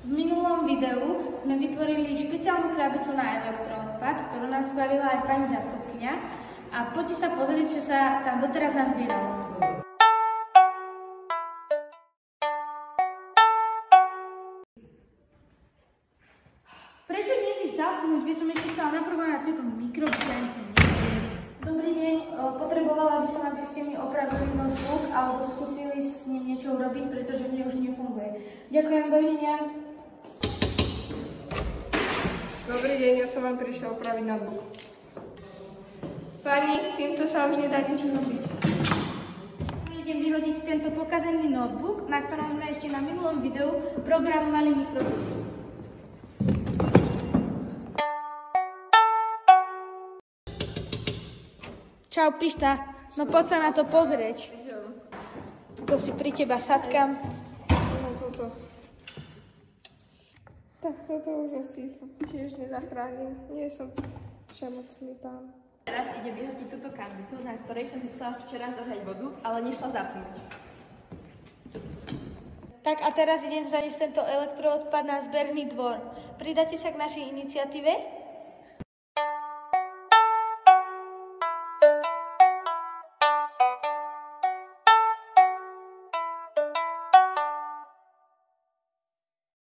V minulom videu sme vytvorili špeciálnu krabicu na elektroodpad, ktorú nám schválila aj pani zástupkyňa. A poďte sa pozrieť, čo sa tam doteraz nazbieralo. Prečo nejdeš zapnúť? Veď som ešte chcela naprogramovať tieto mikrofóny. Dobrý deň, potrebovala by som, aby ste mi opravili notebook alebo skúsili s ním niečo urobiť, pretože mne už nefunguje. Ďakujem, dovidenia. Dobrý deň, ja som vám prišiel opraviť notebook. Pani, s týmto sa už nedá nič robiť. Idem vyhodiť tento pokazený notebook, na ktorom sme ešte na minulom videu programovali mikrofón. Čau, Pišta. No poď sa na to pozrieť. Idem. Tuto si pri teba sadkam. No toto. Tak toto už asi tiež nezachránim. Nie som všemocný pán. Teraz ide vyhodiť túto kanvicu, na ktorej som si chcela včera zohrať vodu, ale nešla zapnúť. Tak a teraz idem zaniesť tento elektroodpad na zberný dvor. Pridáte sa k našej iniciatíve?